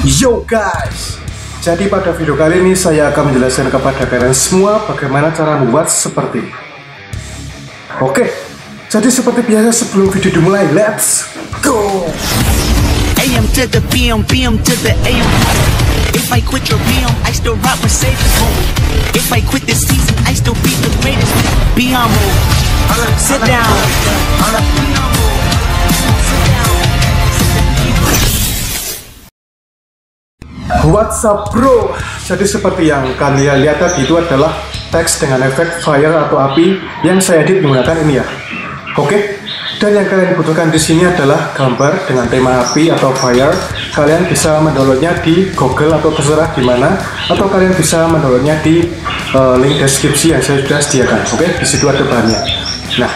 Yo guys, jadi pada video kali ini saya akan menjelaskan kepada kalian semua bagaimana cara membuat seperti ini. Oke, jadi seperti biasa sebelum video dimulai, let's go. AM to the PM, PM to the AM. If I quit your PM, I still rock Mercedes. If I quit this season, I still be the greatest. Be on move. Sit down. What's up bro? Jadi seperti yang kalian lihat tadi, itu adalah teks dengan efek fire atau api yang saya edit menggunakan ini ya. Oke, dan yang kalian butuhkan di sini adalah gambar dengan tema api atau fire. Kalian bisa mendownloadnya di Google atau terserah di mana, atau kalian bisa mendownloadnya di link deskripsi yang saya sudah sediakan. Oke, di situ ada bahannya. Nah,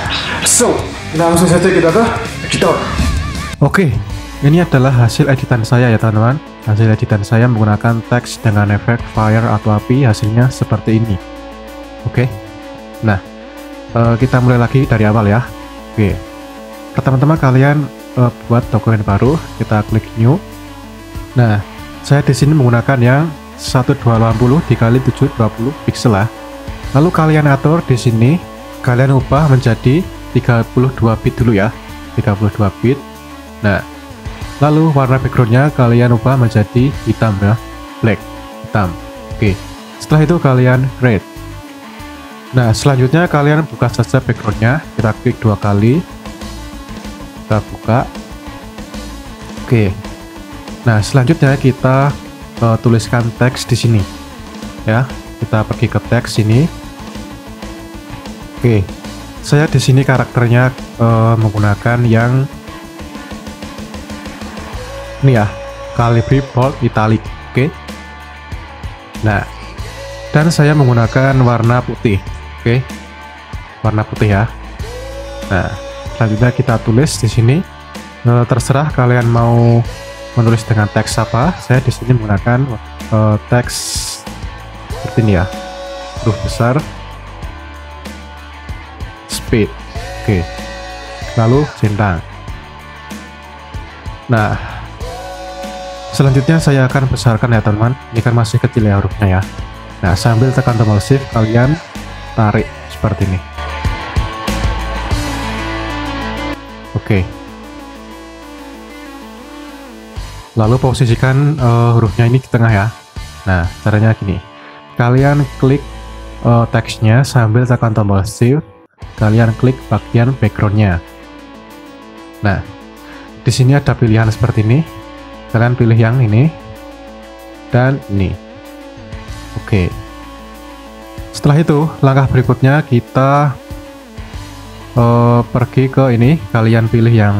langsung saja kita ke editor. Oke, ini adalah hasil editan saya ya teman-teman. Hasil editan saya menggunakan teks dengan efek fire atau api, hasilnya seperti ini. Oke, nah kita mulai lagi dari awal ya. Oke, teman-teman kalian buat dokumen baru, kita klik new. Nah, saya di sini menggunakan yang 1280 x 720 pixel lah. Lalu kalian atur di sini, kalian ubah menjadi 32 bit dulu ya, 32 bit. Nah, lalu warna backgroundnya kalian ubah menjadi hitam ya, black, hitam. Oke, setelah itu kalian create. Nah, selanjutnya kalian buka saja backgroundnya, kita klik 2 kali, kita buka. Oke, nah selanjutnya kita tuliskan teks di sini ya, kita pergi ke teks ini. Oke, saya di sini karakternya menggunakan yang ini ya, Calibri Bold Italic. Oke, nah, dan saya menggunakan warna putih. Oke, warna putih ya. Nah, selanjutnya kita tulis di sini. Terserah kalian mau menulis dengan teks apa. Saya di sini menggunakan teks seperti ini ya, huruf besar, speed. Oke, lalu centang. Nah, selanjutnya saya akan besarkan ya teman-teman. Ini kan masih kecil ya hurufnya ya. Nah, sambil tekan tombol shift kalian tarik seperti ini. Oke, lalu posisikan hurufnya ini di tengah ya. Nah, caranya gini, kalian klik teksnya sambil tekan tombol shift, kalian klik bagian backgroundnya. Nah, di sini ada pilihan seperti ini, kalian pilih yang ini dan ini. Oke, setelah itu langkah berikutnya kita pergi ke ini, kalian pilih yang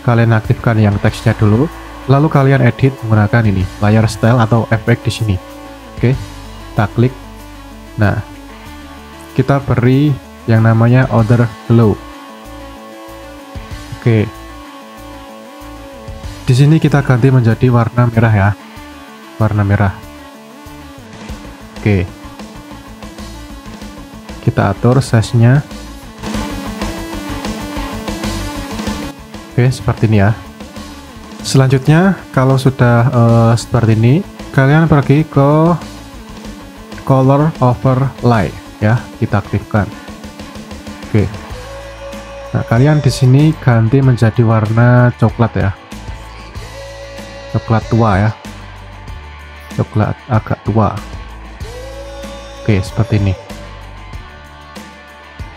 kalian aktifkan yang teksnya dulu, lalu kalian edit menggunakan ini layer style atau efek di sini. Oke, kita klik. Nah, kita beri yang namanya order glow. Oke, di sini kita ganti menjadi warna merah ya, warna merah. Oke, kita atur size-nya. Oke, seperti ini ya. Selanjutnya kalau sudah seperti ini, kalian pergi ke color overlay ya, kita aktifkan. Oke, nah kalian di sini ganti menjadi warna coklat ya, coklat tua ya, coklat agak tua. Oke, seperti ini.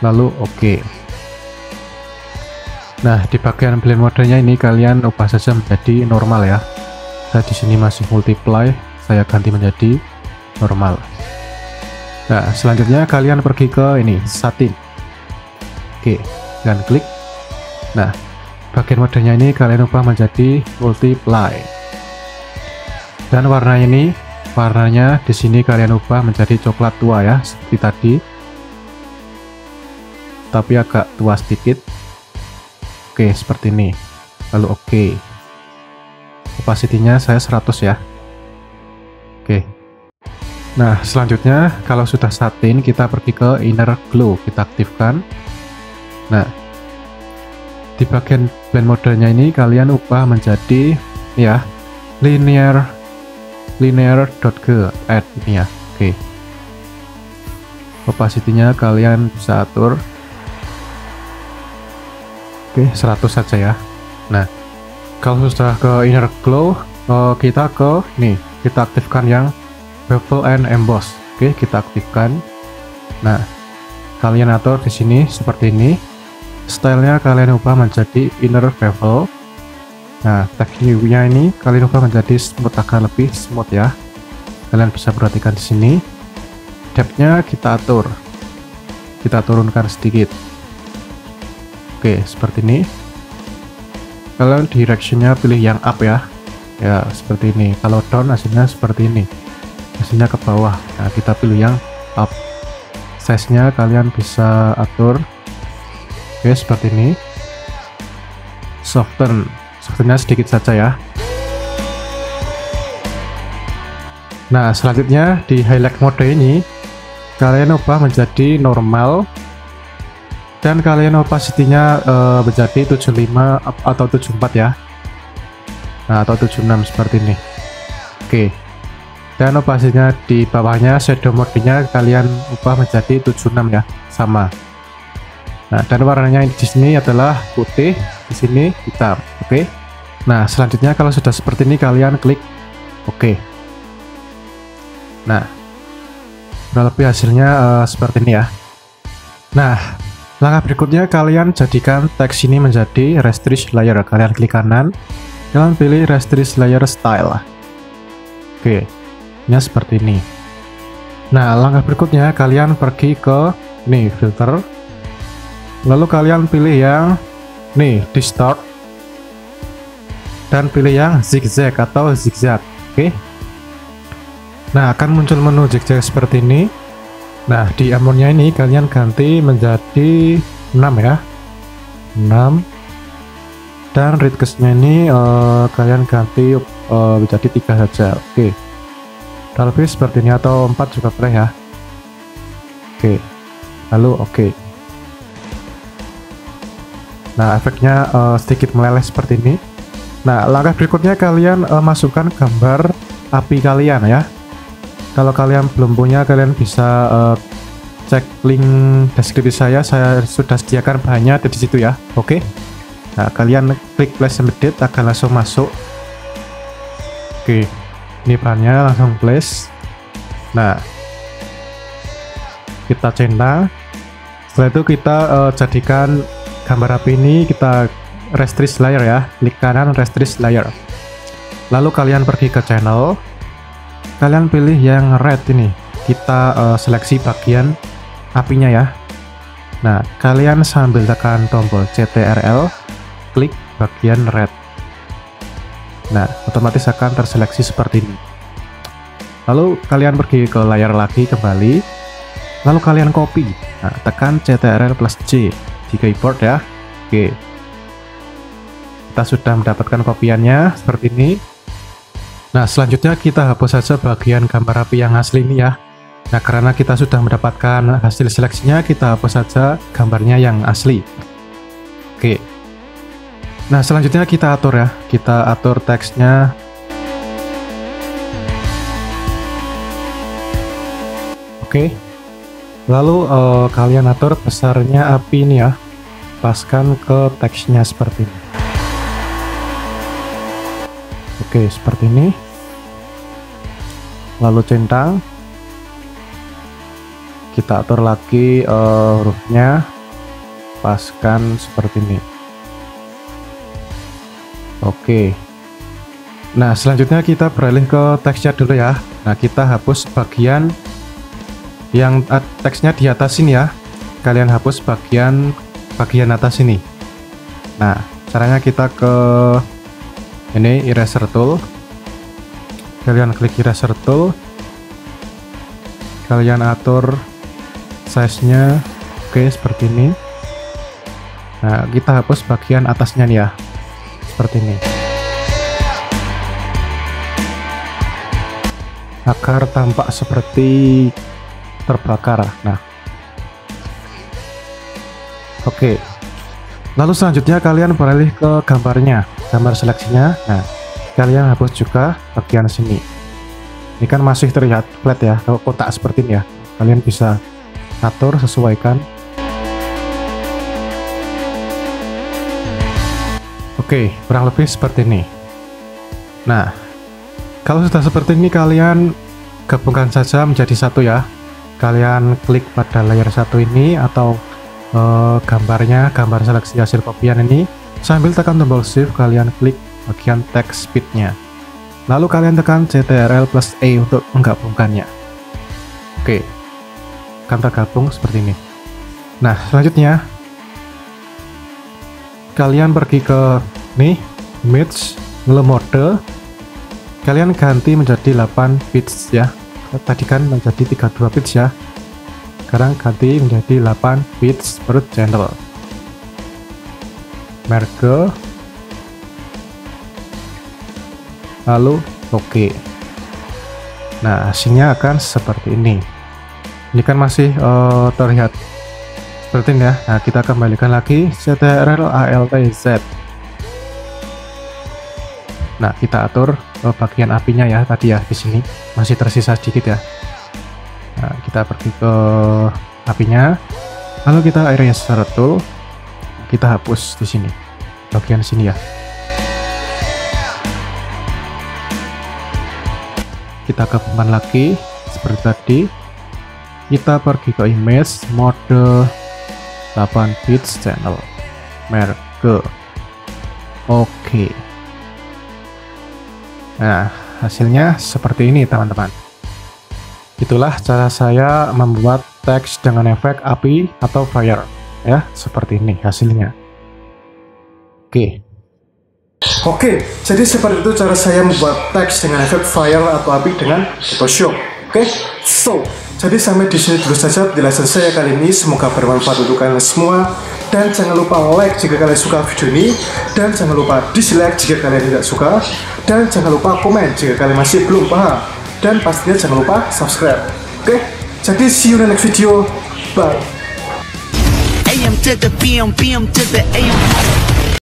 Lalu oke. Nah, di bagian blend modenya ini kalian ubah saja menjadi normal ya. Saya di sini masih multiply, saya ganti menjadi normal. Nah, selanjutnya kalian pergi ke ini satin. Oke, dan klik. Nah, bagian modenya ini kalian ubah menjadi multiply. Dan warna ini, warnanya di sini kalian ubah menjadi coklat tua ya, seperti tadi, tapi agak tua sedikit. Oke, seperti ini. Lalu oke, opacity-nya saya 100 ya. Oke, nah selanjutnya kalau sudah satin, kita pergi ke inner glow, kita aktifkan. Nah, di bagian blend modenya ini kalian ubah menjadi ya linear linear.g add ini ya. Oke. Opacity-nya kalian bisa atur. Oke, 100 saja ya. Nah, kalau sudah ke inner glow, kita aktifkan yang bevel and emboss. Oke, kita aktifkan. Nah, kalian atur di sini seperti ini. Stylenya kalian ubah menjadi inner bevel. Nah, text new-nya ini kalian ubah menjadi smooth, agar lebih smooth ya. Kalian bisa perhatikan di sini. Depth-nya kita atur. Kita turunkan sedikit. Oke, seperti ini. Kalian direction-nya pilih yang up ya. Ya, seperti ini. Kalau down hasilnya seperti ini. Hasilnya ke bawah. Nah, kita pilih yang up. Size-nya kalian bisa atur. Oke, seperti ini. Softennya sedikit saja ya. Nah, selanjutnya di highlight mode ini kalian ubah menjadi normal dan kalian opacity-nya menjadi 75 atau 74 ya. Nah, atau 76 seperti ini. Oke. Dan opacity-nya di bawahnya shadow mode-nya kalian ubah menjadi 76 ya, sama. Nah, dan warnanya di sini adalah putih, di sini hitam. Oke. Nah, selanjutnya kalau sudah seperti ini kalian klik oke. Nah, kurang lebih hasilnya seperti ini ya. Nah, langkah berikutnya kalian jadikan teks ini menjadi restrict layer. Kalian klik kanan, kalian pilih restrict layer style. Oke, ini seperti ini. Nah, langkah berikutnya kalian pergi ke nih filter. Lalu kalian pilih yang nih distort dan pilih yang zigzag atau zigzag. Oke. Nah, akan muncul menu zigzag seperti ini. Nah, di amount-nya ini kalian ganti menjadi 6 ya. 6. Dan radius-nya ini kalian ganti menjadi 3 saja. Oke. Lebih seperti ini atau 4 juga boleh ya. Oke. Lalu oke. Nah, efeknya sedikit meleleh seperti ini. Nah, langkah berikutnya kalian masukkan gambar api kalian ya. Kalau kalian belum punya, kalian bisa cek link deskripsi saya sudah sediakan bahannya ada di situ ya. Oke. Nah, kalian klik place embedded akan langsung masuk. Oke. Ini bahannya langsung place. Nah, kita centang. Setelah itu kita jadikan gambar api ini, kita restrict layer ya, klik kanan restrict layer. Lalu kalian pergi ke channel, kalian pilih yang red ini, kita seleksi bagian apinya ya. Nah, kalian sambil tekan tombol CTRL, klik bagian red. Nah, otomatis akan terseleksi seperti ini. Lalu kalian pergi ke layar lagi kembali, lalu kalian copy. Nah, tekan CTRL plus J di keyboard ya. Oke, kita sudah mendapatkan kopiannya seperti ini. Nah, selanjutnya kita hapus saja bagian gambar api yang asli ini ya. Nah, karena kita sudah mendapatkan hasil seleksinya, kita hapus saja gambarnya yang asli. Oke. Nah, selanjutnya kita atur ya, kita atur teksnya. Oke. Lalu kalian atur besarnya api ini ya, paskan ke teksnya seperti ini. Oke, seperti ini. Lalu centang, kita atur lagi hurufnya, paskan seperti ini. Oke. Nah, selanjutnya kita beralih ke teksnya dulu ya. Nah, kita hapus bagian yang teksnya di atas ini ya. Kalian hapus bagian atas ini. Nah, caranya kita ke ini eraser tool. Kalian klik eraser tool. Kalian atur size-nya. Oke, seperti ini. Nah, kita hapus bagian atasnya nih ya. Seperti ini. Agar tampak seperti terbakar. Nah, oke. Lalu selanjutnya kalian beralih ke gambarnya, gambar seleksinya. Nah, kalian hapus juga bagian sini. Ini kan masih terlihat flat ya, kalau kotak seperti ini ya. Kalian bisa atur, sesuaikan. Oke, kurang lebih seperti ini. Nah, kalau sudah seperti ini, kalian gabungkan saja menjadi satu ya. Kalian klik pada layer satu ini atau gambar seleksi hasil kopian ini, sambil tekan tombol shift, kalian klik bagian text speed-nya. Lalu kalian tekan Ctrl+E untuk menggabungkannya. Oke, akan tergabung seperti ini. Nah, selanjutnya kalian pergi ke nih, image, mode, kalian ganti menjadi 8 bits ya. Tadi kan menjadi 32 bits ya. Sekarang ganti menjadi 8 bits per channel. Merge, lalu oke. Nah, hasilnya akan seperti ini. Ini kan masih terlihat seperti ini ya. Nah, kita kembalikan lagi Ctrl Alt Z. Nah, kita atur bagian apinya ya, tadi ya di sini masih tersisa sedikit ya. Nah, kita pergi ke apinya, lalu kita eraser tool, kita hapus di sini, bagian sini ya. Kita gabungkan lagi seperti tadi. Kita pergi ke image, mode 8 bits channel, merge, oke. Nah, hasilnya seperti ini teman-teman. Itulah cara saya membuat teks dengan efek api atau fire ya, seperti ini hasilnya. Oke, jadi seperti itu cara saya membuat teks dengan efek fire atau api dengan Photoshop. Jadi sampai di sini dulu saja penjelasan saya kali ini. Semoga bermanfaat untuk kalian semua. Dan jangan lupa like jika kalian suka video ini, dan jangan lupa dislike jika kalian tidak suka, dan jangan lupa komen jika kalian masih belum paham, dan pastinya jangan lupa subscribe. Jadi see you in the next video. Bye. AM to the PM, PM to the AM.